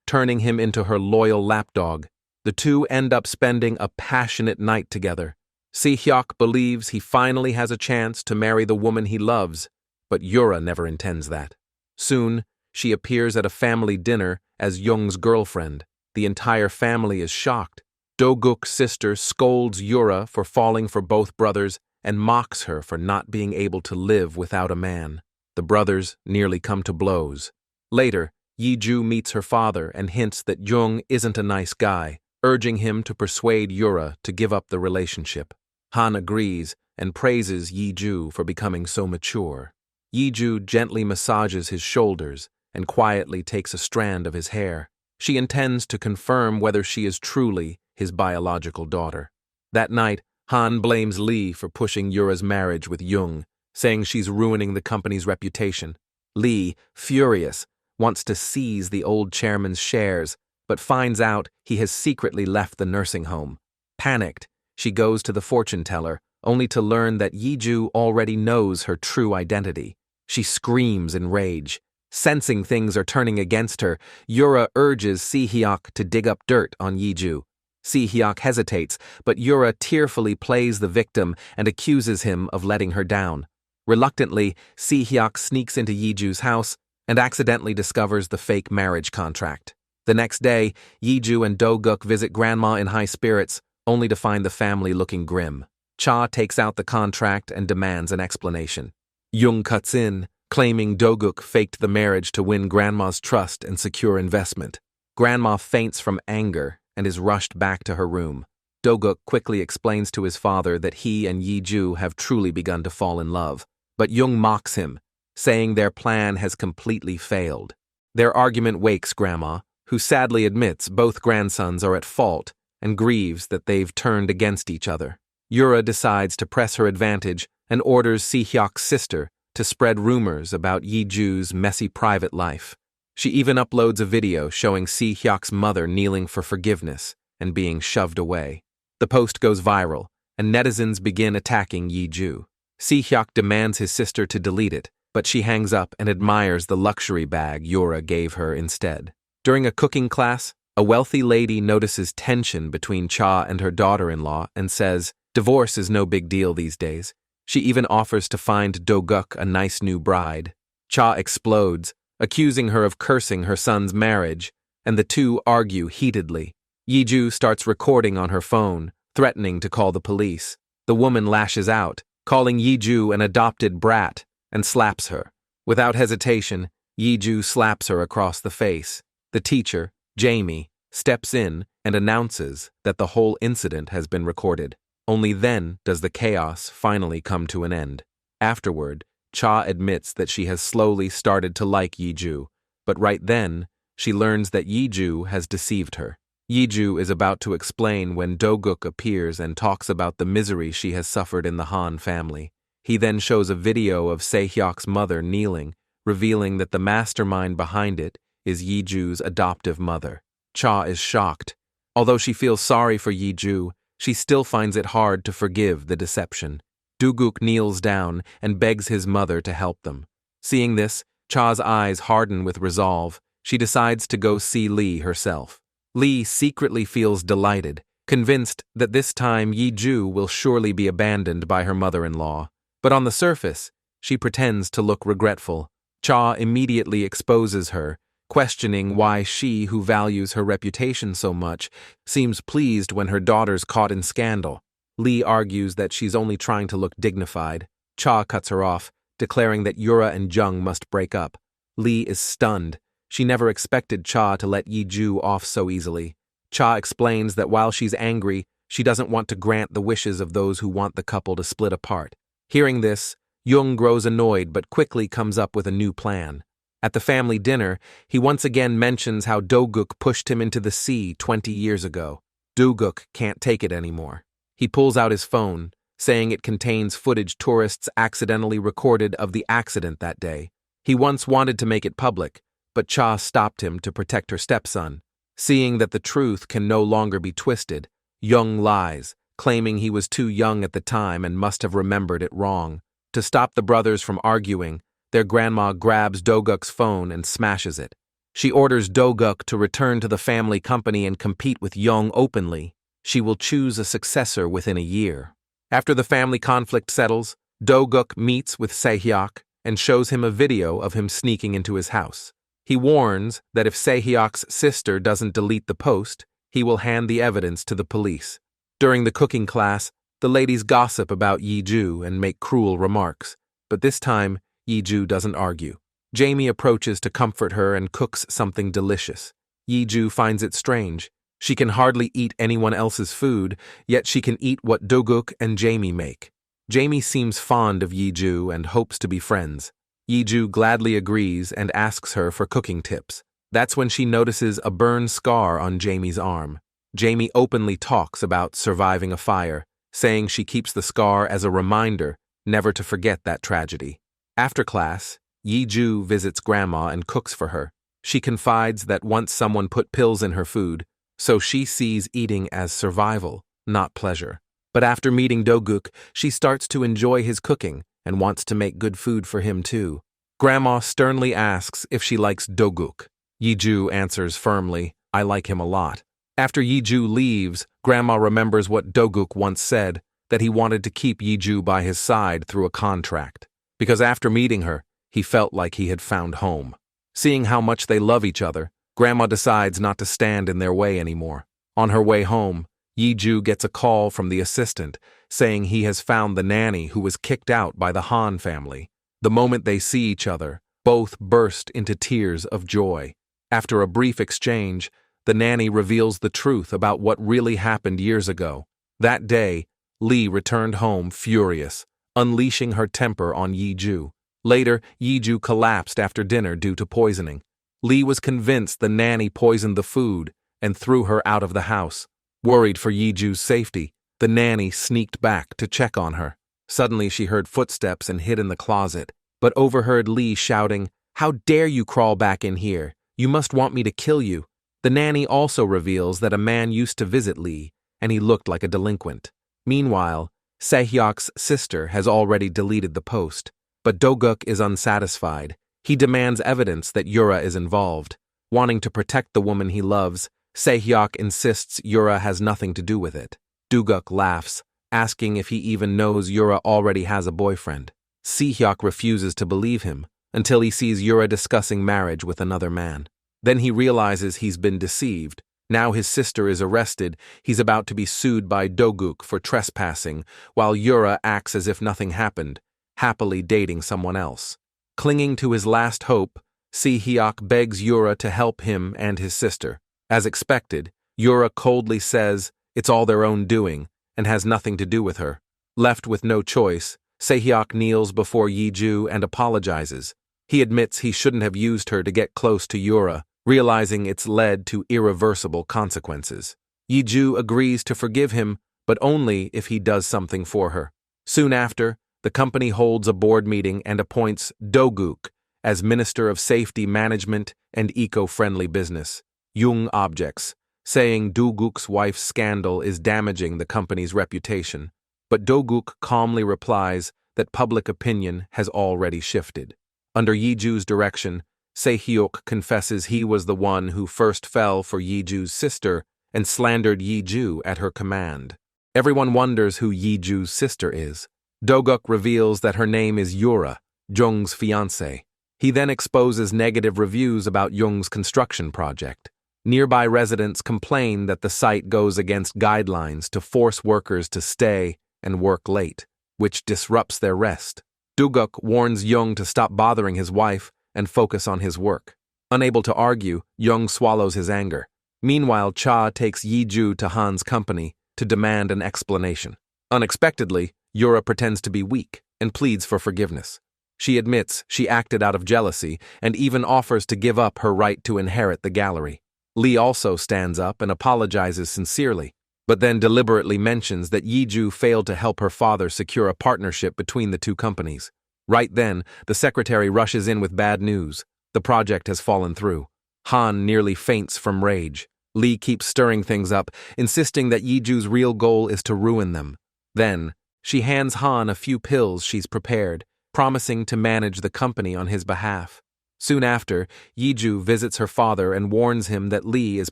turning him into her loyal lapdog. The two end up spending a passionate night together. Sehyok believes he finally has a chance to marry the woman he loves, but Yura never intends that. Soon, she appears at a family dinner as Jung's girlfriend. The entire family is shocked. Do-guk's sister scolds Yura for falling for both brothers and mocks her for not being able to live without a man. The brothers nearly come to blows. Later, Yi-ju meets her father and hints that Jung isn't a nice guy, urging him to persuade Yura to give up the relationship. Han agrees and praises Yi-ju for becoming so mature. Yi-ju gently massages his shoulders and quietly takes a strand of his hair. She intends to confirm whether she is truly his biological daughter. That night, Han blames Lee for pushing Yura's marriage with Jung, saying she's ruining the company's reputation. Lee, furious, wants to seize the old chairman's shares, but finds out he has secretly left the nursing home. Panicked, she goes to the fortune teller, only to learn that Yi-ju already knows her true identity. She screams in rage. Sensing things are turning against her, Yura urges Sehyok to dig up dirt on Yi-ju. Sehyok hesitates, but Yura tearfully plays the victim and accuses him of letting her down. Reluctantly, Sehyok sneaks into Yi-ju's house and accidentally discovers the fake marriage contract. The next day, Yi-ju and Do-guk visit Grandma in high spirits, only to find the family looking grim. Cha takes out the contract and demands an explanation. Jung cuts in, claiming Do-guk faked the marriage to win Grandma's trust and secure investment. Grandma faints from anger and is rushed back to her room. Do-guk quickly explains to his father that he and Yi-ju have truly begun to fall in love, but Jung mocks him, saying their plan has completely failed. Their argument wakes Grandma, who sadly admits both grandsons are at fault and grieves that they've turned against each other. Yura decides to press her advantage and orders Sehyok's sister to spread rumors about Yi-ju's messy private life. She even uploads a video showing Sehyok's mother kneeling for forgiveness and being shoved away. The post goes viral, and netizens begin attacking Yi-ju. Sehyok demands his sister to delete it, but she hangs up and admires the luxury bag Yura gave her instead. During a cooking class, a wealthy lady notices tension between Cha and her daughter-in-law and says, "Divorce is no big deal these days." She even offers to find Do-guk a nice new bride. Cha explodes, accusing her of cursing her son's marriage, and the two argue heatedly. Yi-ju starts recording on her phone, threatening to call the police. The woman lashes out, calling Yi-ju an adopted brat, and slaps her. Without hesitation, Yi-ju slaps her across the face. The teacher, Jamie, steps in and announces that the whole incident has been recorded. Only then does the chaos finally come to an end. Afterward, Cha admits that she has slowly started to like Yi-ju, but right then, she learns that Yi-ju has deceived her. Yi-ju is about to explain when Do-guk appears and talks about the misery she has suffered in the Han family. He then shows a video of Sehyok's mother kneeling, revealing that the mastermind behind it is Yi-ju's adoptive mother. Cha is shocked. Although she feels sorry for Yi-ju, she still finds it hard to forgive the deception. Do-guk kneels down and begs his mother to help them. Seeing this, Cha's eyes harden with resolve. She decides to go see Lee herself. Lee secretly feels delighted, convinced that this time Yi-ju will surely be abandoned by her mother-in-law. But on the surface, she pretends to look regretful. Cha immediately exposes her, questioning why she, who values her reputation so much, seems pleased when her daughter's caught in scandal. Lee argues that she's only trying to look dignified. Cha cuts her off, declaring that Yura and Jung must break up. Lee is stunned. She never expected Cha to let Yi-ju off so easily. Cha explains that while she's angry, she doesn't want to grant the wishes of those who want the couple to split apart. Hearing this, Jung grows annoyed but quickly comes up with a new plan. At the family dinner, he once again mentions how Do-guk pushed him into the sea 20 years ago. Do-guk can't take it anymore. He pulls out his phone, saying it contains footage tourists accidentally recorded of the accident that day. He once wanted to make it public, but Cha stopped him to protect her stepson. Seeing that the truth can no longer be twisted, Jung lies, claiming he was too young at the time and must have remembered it wrong. To stop the brothers from arguing, their grandma grabs Do-guk's phone and smashes it. She orders Do-guk to return to the family company and compete with Young openly. She will choose a successor within a year. After the family conflict settles, Do-guk meets with Se-hyuk and shows him a video of him sneaking into his house. He warns that if Se-hyuk's sister doesn't delete the post, he will hand the evidence to the police. During the cooking class, the ladies gossip about Yi-ju and make cruel remarks, but this time, Yi-ju doesn't argue. Jamie approaches to comfort her and cooks something delicious. Yi-ju finds it strange. She can hardly eat anyone else's food, yet she can eat what Do-guk and Jamie make. Jamie seems fond of Yi-ju and hopes to be friends. Yi-ju gladly agrees and asks her for cooking tips. That's when she notices a burn scar on Jamie's arm. Jamie openly talks about surviving a fire, saying she keeps the scar as a reminder never to forget that tragedy. After class, Yi-ju visits Grandma and cooks for her. She confides that once someone put pills in her food, so she sees eating as survival, not pleasure. But after meeting Do-guk, she starts to enjoy his cooking and wants to make good food for him too. Grandma sternly asks if she likes Do-guk. Yi-ju answers firmly, "I like him a lot." After Yi-ju leaves, Grandma remembers what Do-guk once said, that he wanted to keep Yi-ju by his side through a contract. Because after meeting her, he felt like he had found home. Seeing how much they love each other, Grandma decides not to stand in their way anymore. On her way home, Yi-ju gets a call from the assistant, saying he has found the nanny who was kicked out by the Han family. The moment they see each other, both burst into tears of joy. After a brief exchange, the nanny reveals the truth about what really happened years ago. That day, Lee returned home furious, unleashing her temper on Yi-ju. Later, Yi-ju collapsed after dinner due to poisoning. Lee was convinced the nanny poisoned the food and threw her out of the house. Worried for Yi-ju's safety, the nanny sneaked back to check on her. Suddenly, she heard footsteps and hid in the closet, but overheard Lee shouting, "How dare you crawl back in here? You must want me to kill you." The nanny also reveals that a man used to visit Lee, and he looked like a delinquent. Meanwhile, Se-hyuk's sister has already deleted the post, but Do-guk is unsatisfied. He demands evidence that Yura is involved. Wanting to protect the woman he loves, Se-hyuk insists Yura has nothing to do with it. Do-guk laughs, asking if he even knows Yura already has a boyfriend. Se-hyuk refuses to believe him until he sees Yura discussing marriage with another man. Then he realizes he's been deceived. Now his sister is arrested, he's about to be sued by Do-guk for trespassing, while Yura acts as if nothing happened, happily dating someone else. Clinging to his last hope, Se-hyuk begs Yura to help him and his sister. As expected, Yura coldly says it's all their own doing and has nothing to do with her. Left with no choice, Se-hyuk kneels before Yi-ju and apologizes. He admits he shouldn't have used her to get close to Yura, realizing it's led to irreversible consequences. Yi-ju agrees to forgive him, but only if he does something for her. Soon after, the company holds a board meeting and appoints Do-guk as Minister of Safety Management and Eco-Friendly Business. Jung objects, saying Do-guk's wife's scandal is damaging the company's reputation, but Do-guk calmly replies that public opinion has already shifted. Under Yi-ju's direction, Se-hyuk confesses he was the one who first fell for Yi-ju's sister and slandered Yi-ju at her command. Everyone wonders who Yi-ju's sister is. Do-guk reveals that her name is Yura, Jung's fiancée. He then exposes negative reviews about Jung's construction project. Nearby residents complain that the site goes against guidelines to force workers to stay and work late, which disrupts their rest. Do-guk warns Jung to stop bothering his wife and focus on his work. Unable to argue, Jung swallows his anger. Meanwhile, Cha takes Yi-ju to Han's company to demand an explanation. Unexpectedly, Yura pretends to be weak and pleads for forgiveness. She admits she acted out of jealousy and even offers to give up her right to inherit the gallery. Lee also stands up and apologizes sincerely, but then deliberately mentions that Yi-ju failed to help her father secure a partnership between the two companies. Right then, the secretary rushes in with bad news. The project has fallen through. Han nearly faints from rage. Lee keeps stirring things up, insisting that Yiju's real goal is to ruin them. Then, she hands Han a few pills she's prepared, promising to manage the company on his behalf. Soon after, Yiju visits her father and warns him that Lee is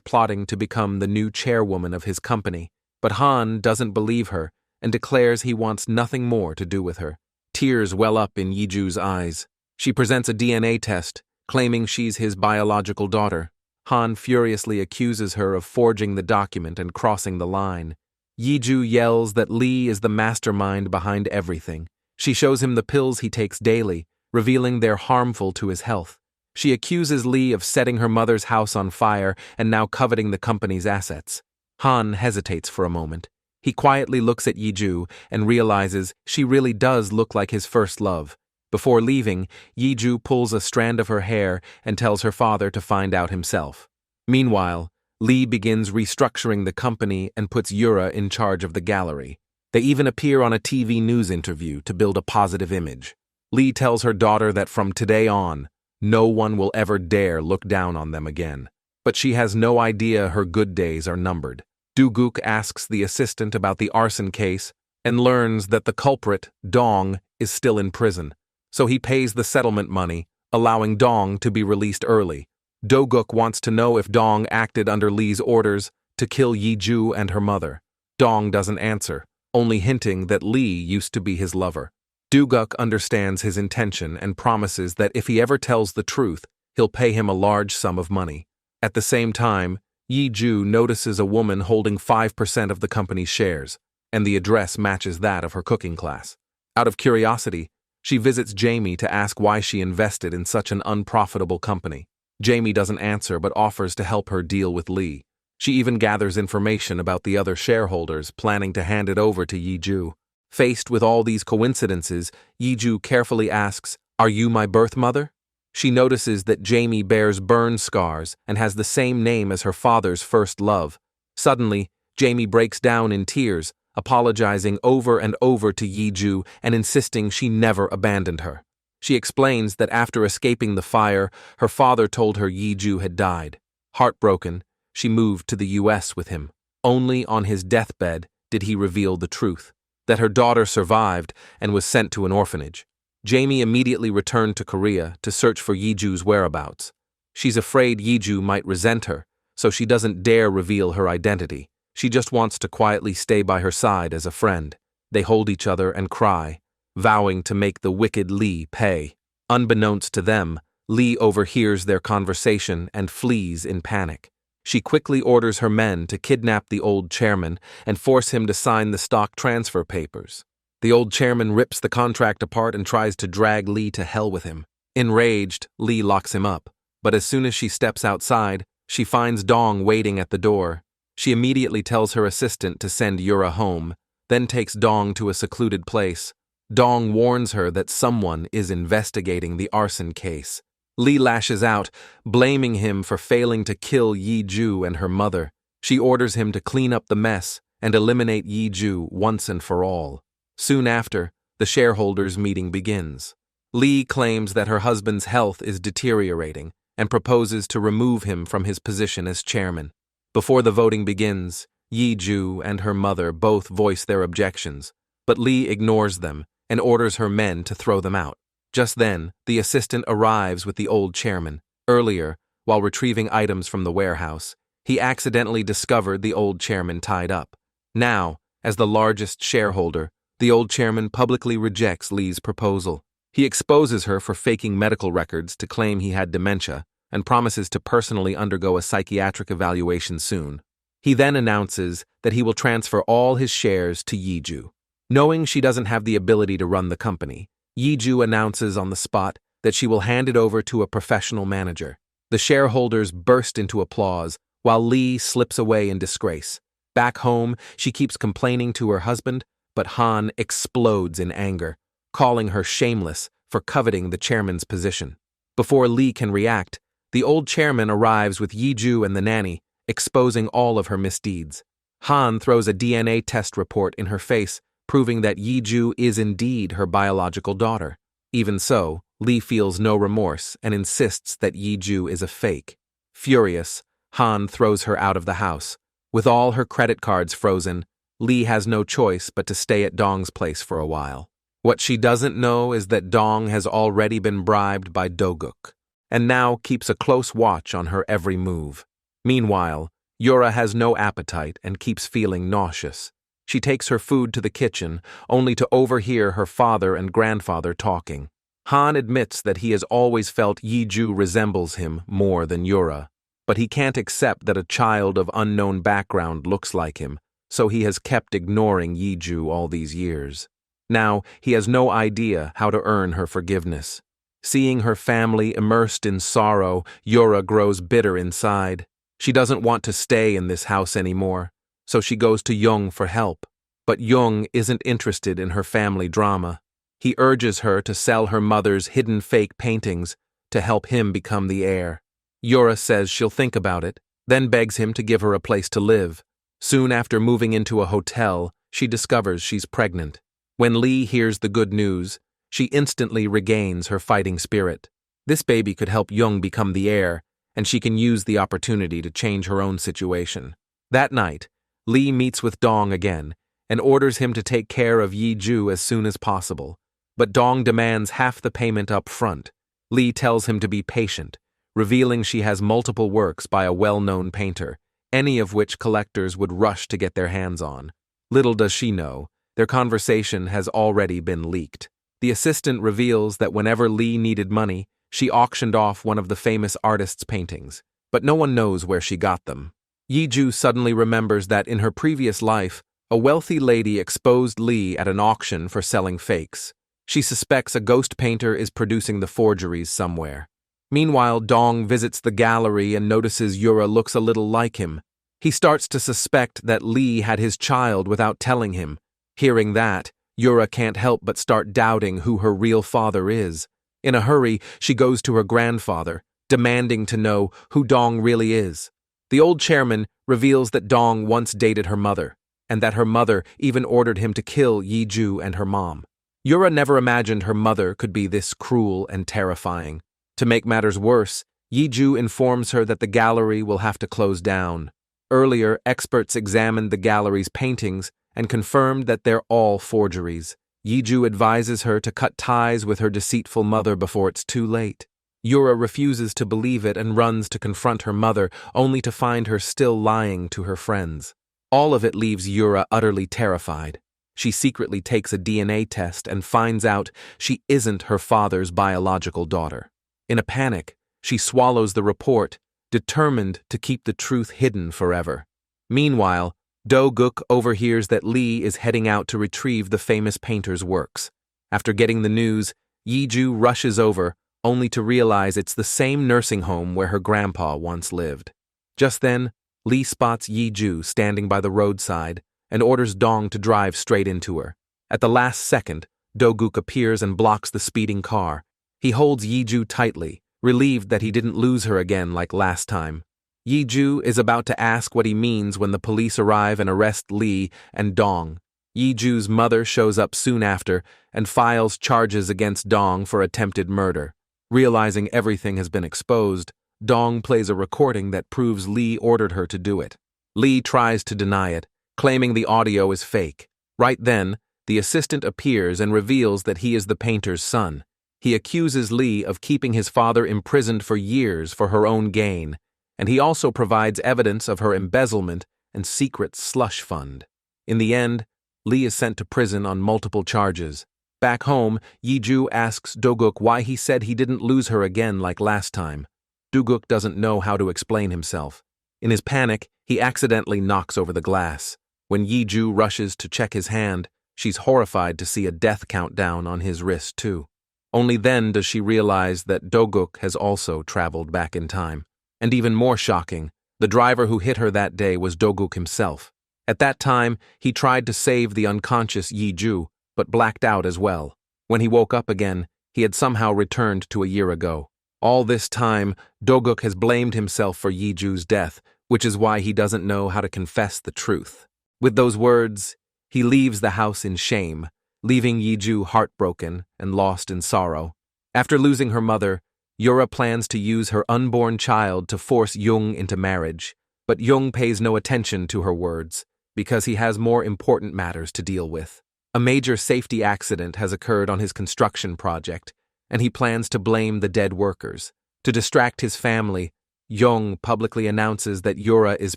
plotting to become the new chairwoman of his company. But Han doesn't believe her and declares he wants nothing more to do with her. Tears well up in Yiju's eyes. She presents a DNA test, claiming she's his biological daughter. Han furiously accuses her of forging the document and crossing the line. Yiju yells that Lee is the mastermind behind everything. She shows him the pills he takes daily, revealing they're harmful to his health. She accuses Lee of setting her mother's house on fire and now coveting the company's assets. Han hesitates for a moment. He quietly looks at Yiju and realizes she really does look like his first love. Before leaving, Yiju pulls a strand of her hair and tells her father to find out himself. Meanwhile, Lee begins restructuring the company and puts Yura in charge of the gallery. They even appear on a TV news interview to build a positive image. Lee tells her daughter that from today on, no one will ever dare look down on them again. But she has no idea her good days are numbered. Duguk asks the assistant about the arson case and learns that the culprit, Dong, is still in prison. So he pays the settlement money, allowing Dong to be released early. Doguk wants to know if Dong acted under Lee's orders to kill Yiju and her mother. Dong doesn't answer, only hinting that Lee used to be his lover. Duguk understands his intention and promises that if he ever tells the truth, he'll pay him a large sum of money. At the same time, Yiju notices a woman holding 5% of the company's shares, and the address matches that of her cooking class. Out of curiosity, she visits Jamie to ask why she invested in such an unprofitable company. Jamie doesn't answer but offers to help her deal with Lee. She even gathers information about the other shareholders, planning to hand it over to Yiju. Faced with all these coincidences, Yiju carefully asks, "Are you my birth mother?" She notices that Jamie bears burn scars and has the same name as her father's first love. Suddenly, Jamie breaks down in tears, apologizing over and over to Yiju and insisting she never abandoned her. She explains that after escaping the fire, her father told her Yiju had died. Heartbroken, she moved to the US with him. Only on his deathbed did he reveal the truth, that her daughter survived and was sent to an orphanage. Jamie immediately returned to Korea to search for Yiju's whereabouts. She's afraid Yiju might resent her, so she doesn't dare reveal her identity. She just wants to quietly stay by her side as a friend. They hold each other and cry, vowing to make the wicked Lee pay. Unbeknownst to them, Lee overhears their conversation and flees in panic. She quickly orders her men to kidnap the old chairman and force him to sign the stock transfer papers. The old chairman rips the contract apart and tries to drag Lee to hell with him. Enraged, Lee locks him up, but as soon as she steps outside, she finds Dong waiting at the door. She immediately tells her assistant to send Yura home, then takes Dong to a secluded place. Dong warns her that someone is investigating the arson case. Lee lashes out, blaming him for failing to kill Yiju and her mother. She orders him to clean up the mess and eliminate Yiju once and for all. Soon after, the shareholders' meeting begins. Lee claims that her husband's health is deteriorating and proposes to remove him from his position as chairman. Before the voting begins, Yiju and her mother both voice their objections, but Lee ignores them and orders her men to throw them out. Just then, the assistant arrives with the old chairman. Earlier, while retrieving items from the warehouse, he accidentally discovered the old chairman tied up. Now, as the largest shareholder, the old chairman publicly rejects Lee's proposal. He exposes her for faking medical records to claim he had dementia and promises to personally undergo a psychiatric evaluation soon. He then announces that he will transfer all his shares to Yiju. Knowing she doesn't have the ability to run the company, Yiju announces on the spot that she will hand it over to a professional manager. The shareholders burst into applause, while Lee slips away in disgrace. Back home, she keeps complaining to her husband, but Han explodes in anger, calling her shameless for coveting the chairman's position. Before Lee can react, the old chairman arrives with Yiju and the nanny, exposing all of her misdeeds. Han throws a DNA test report in her face, proving that Yiju is indeed her biological daughter. Even so, Lee feels no remorse and insists that Yiju is a fake. Furious, Han throws her out of the house. With all her credit cards frozen, Lee has no choice but to stay at Dong's place for a while. What she doesn't know is that Dong has already been bribed by Do-guk, and now keeps a close watch on her every move. Meanwhile, Yura has no appetite and keeps feeling nauseous. She takes her food to the kitchen, only to overhear her father and grandfather talking. Han admits that he has always felt Yi-ju resembles him more than Yura, but he can't accept that a child of unknown background looks like him, so he has kept ignoring Yi-ju all these years. Now, he has no idea how to earn her forgiveness. Seeing her family immersed in sorrow, Yura grows bitter inside. She doesn't want to stay in this house anymore, so she goes to Young for help. But Young isn't interested in her family drama. He urges her to sell her mother's hidden fake paintings to help him become the heir. Yura says she'll think about it, then begs him to give her a place to live. Soon after moving into a hotel, she discovers she's pregnant. When Lee hears the good news, she instantly regains her fighting spirit. This baby could help Young become the heir, and she can use the opportunity to change her own situation. That night, Lee meets with Dong again and orders him to take care of Yi-ju as soon as possible. But Dong demands half the payment up front. Lee tells him to be patient, revealing she has multiple works by a well-known painter, any of which collectors would rush to get their hands on. Little does she know, their conversation has already been leaked. The assistant reveals that whenever Lee needed money, she auctioned off one of the famous artist's paintings, but no one knows where she got them. Yi-ju suddenly remembers that in her previous life, a wealthy lady exposed Lee at an auction for selling fakes. She suspects a ghost painter is producing the forgeries somewhere. Meanwhile, Dong visits the gallery and notices Yura looks a little like him. He starts to suspect that Lee had his child without telling him. Hearing that, Yura can't help but start doubting who her real father is. In a hurry, she goes to her grandfather, demanding to know who Dong really is. The old chairman reveals that Dong once dated her mother, and that her mother even ordered him to kill Yi-ju and her mom. Yura never imagined her mother could be this cruel and terrifying. To make matters worse, Yi-ju informs her that the gallery will have to close down. Earlier, experts examined the gallery's paintings and confirmed that they're all forgeries. Yi-ju advises her to cut ties with her deceitful mother before it's too late. Yura refuses to believe it and runs to confront her mother, only to find her still lying to her friends. All of it leaves Yura utterly terrified. She secretly takes a DNA test and finds out she isn't her father's biological daughter. In a panic, she swallows the report, determined to keep the truth hidden forever. Meanwhile, Do-guk overhears that Lee is heading out to retrieve the famous painter's works. After getting the news, Yi-ju rushes over, only to realize it's the same nursing home where her grandpa once lived. Just then, Lee spots Yi-ju standing by the roadside and orders Dong to drive straight into her. At the last second, Do-guk appears and blocks the speeding car. He holds Yi-ju tightly, relieved that he didn't lose her again like last time. Yi-ju is about to ask what he means when the police arrive and arrest Lee and Dong. Yi-ju's mother shows up soon after and files charges against Dong for attempted murder. Realizing everything has been exposed, Dong plays a recording that proves Lee ordered her to do it. Lee tries to deny it, claiming the audio is fake. Right then, the assistant appears and reveals that he is the painter's son. He accuses Lee of keeping his father imprisoned for years for her own gain, and he also provides evidence of her embezzlement and secret slush fund. In the end, Lee is sent to prison on multiple charges. Back home, Yi-ju asks Do-guk why he said he didn't lose her again like last time. Do-guk doesn't know how to explain himself. In his panic, he accidentally knocks over the glass. When Yi-ju rushes to check his hand, she's horrified to see a death countdown on his wrist too. Only then does she realize that Do-guk has also traveled back in time. And even more shocking, the driver who hit her that day was Do-guk himself. At that time, he tried to save the unconscious Yi-ju, but blacked out as well. When he woke up again, he had somehow returned to a year ago. All this time, Do-guk has blamed himself for Yi-ju's death, which is why he doesn't know how to confess the truth. With those words, he leaves the house in shame, leaving Yi-ju heartbroken and lost in sorrow. After losing her mother, Yura plans to use her unborn child to force Jung into marriage, but Jung pays no attention to her words, because he has more important matters to deal with. A major safety accident has occurred on his construction project, and he plans to blame the dead workers. To distract his family, Jung publicly announces that Yura is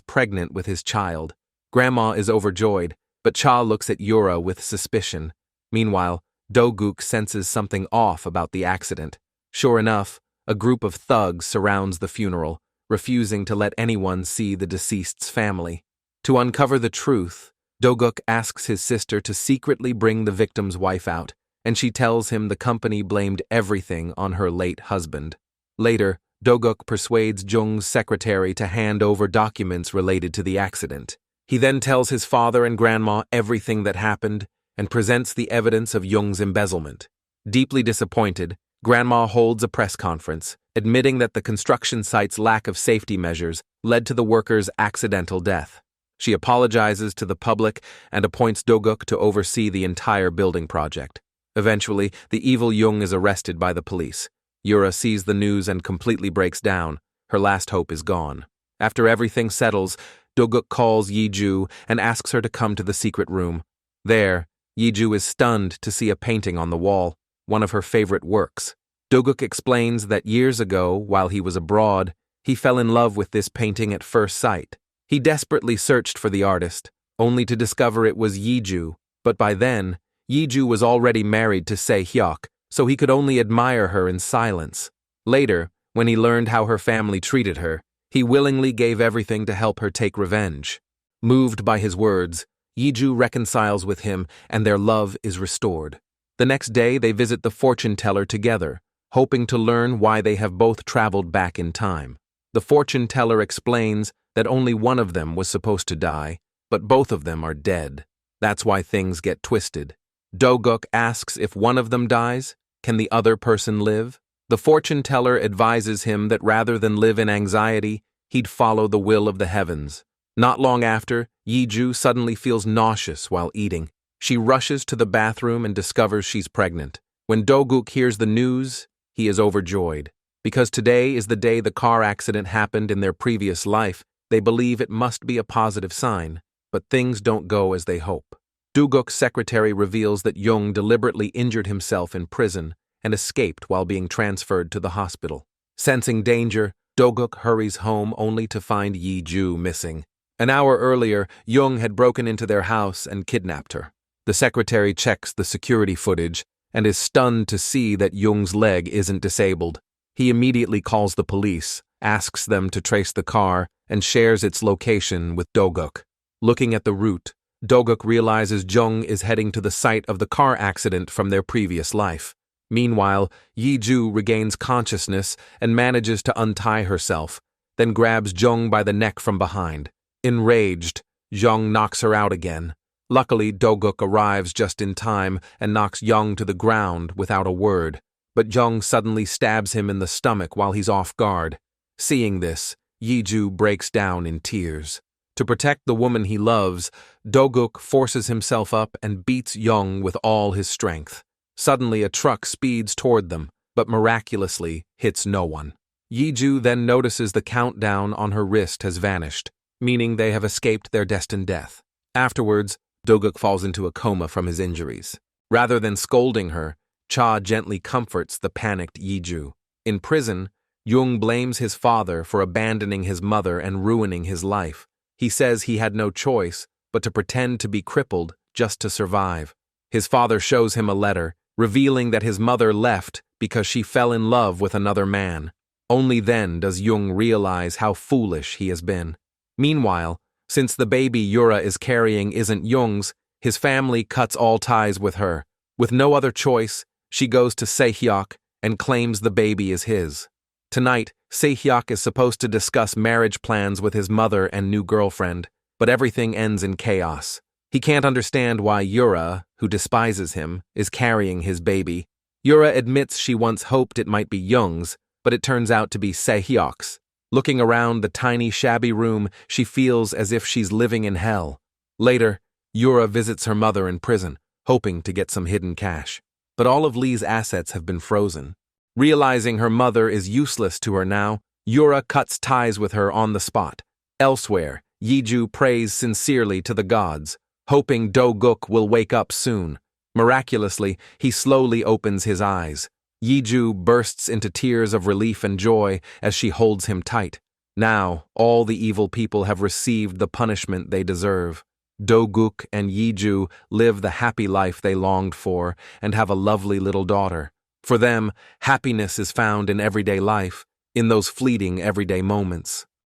pregnant with his child. Grandma is overjoyed, but Cha looks at Yura with suspicion. Meanwhile, Do-guk senses something off about the accident. Sure enough, a group of thugs surrounds the funeral, refusing to let anyone see the deceased's family. To uncover the truth, Do-guk asks his sister to secretly bring the victim's wife out, and she tells him the company blamed everything on her late husband. Later, Do-guk persuades Jung's secretary to hand over documents related to the accident. He then tells his father and grandma everything that happened and presents the evidence of Jung's embezzlement. Deeply disappointed, Grandma holds a press conference, admitting that the construction site's lack of safety measures led to the workers' accidental death. She apologizes to the public and appoints Do-guk to oversee the entire building project. Eventually, the evil Jung is arrested by the police. Yura sees the news and completely breaks down. Her last hope is gone. After everything settles, Do-guk calls Yi-ju and asks her to come to the secret room. There, Yi-ju is stunned to see a painting on the wall, one of her favorite works. Do-guk explains that years ago, while he was abroad, he fell in love with this painting at first sight. He desperately searched for the artist, only to discover it was Yi-ju, but by then, Yi-ju was already married to Se-hyuk, so he could only admire her in silence. Later, when he learned how her family treated her, he willingly gave everything to help her take revenge. Moved by his words, Yi-ju reconciles with him and their love is restored. The next day, they visit the fortune teller together, hoping to learn why they have both traveled back in time. The fortune teller explains that only one of them was supposed to die, but both of them are dead. That's why things get twisted. Do-guk asks if one of them dies, can the other person live? The fortune teller advises him that rather than live in anxiety, he'd follow the will of the heavens. Not long after, Yi-ju suddenly feels nauseous while eating. She rushes to the bathroom and discovers she's pregnant. When Do-guk hears the news, he is overjoyed. Because today is the day the car accident happened in their previous life, they believe it must be a positive sign, but things don't go as they hope. Do-guk's secretary reveals that Jung deliberately injured himself in prison and escaped while being transferred to the hospital. Sensing danger, Do-guk hurries home only to find Yi-ju missing. An hour earlier, Jung had broken into their house and kidnapped her. The secretary checks the security footage and is stunned to see that Jung's leg isn't disabled. He immediately calls the police, asks them to trace the car, and shares its location with Do-guk. Looking at the route, Do-guk realizes Jung is heading to the site of the car accident from their previous life. Meanwhile, Yi-ju regains consciousness and manages to untie herself, then grabs Jung by the neck from behind. Enraged, Jung knocks her out again. Luckily, Do-guk arrives just in time and knocks Jung to the ground without a word. But Jung suddenly stabs him in the stomach while he's off guard. Seeing this, Yi-ju breaks down in tears. To protect the woman he loves, Do-guk forces himself up and beats Jung with all his strength. Suddenly, a truck speeds toward them, but miraculously hits no one. Yi-ju then notices the countdown on her wrist has vanished, meaning they have escaped their destined death. Afterwards, Do-guk falls into a coma from his injuries. Rather than scolding her, Cha gently comforts the panicked Yi-ju. In prison, Jung blames his father for abandoning his mother and ruining his life. He says he had no choice but to pretend to be crippled just to survive. His father shows him a letter, revealing that his mother left because she fell in love with another man. Only then does Jung realize how foolish he has been. Meanwhile, since the baby Yura is carrying isn't Jung's, his family cuts all ties with her. With no other choice, she goes to Se-hyuk and claims the baby is his. Tonight, Se-hyuk is supposed to discuss marriage plans with his mother and new girlfriend, but everything ends in chaos. He can't understand why Yura, who despises him, is carrying his baby. Yura admits she once hoped it might be Jung's, but it turns out to be Se-hyuk's. Looking around the tiny, shabby room, she feels as if she's living in hell. Later, Yura visits her mother in prison, hoping to get some hidden cash. But all of Lee's assets have been frozen. Realizing her mother is useless to her now, Yura cuts ties with her on the spot. Elsewhere, Yiju prays sincerely to the gods, hoping Do-guk will wake up soon. Miraculously, he slowly opens his eyes. Yiju bursts into tears of relief and joy as she holds him tight. Now, all the evil people have received the punishment they deserve. Do-guk and Yiju live the happy life they longed for and have a lovely little daughter. For them, happiness is found in everyday life, in those fleeting everyday moments.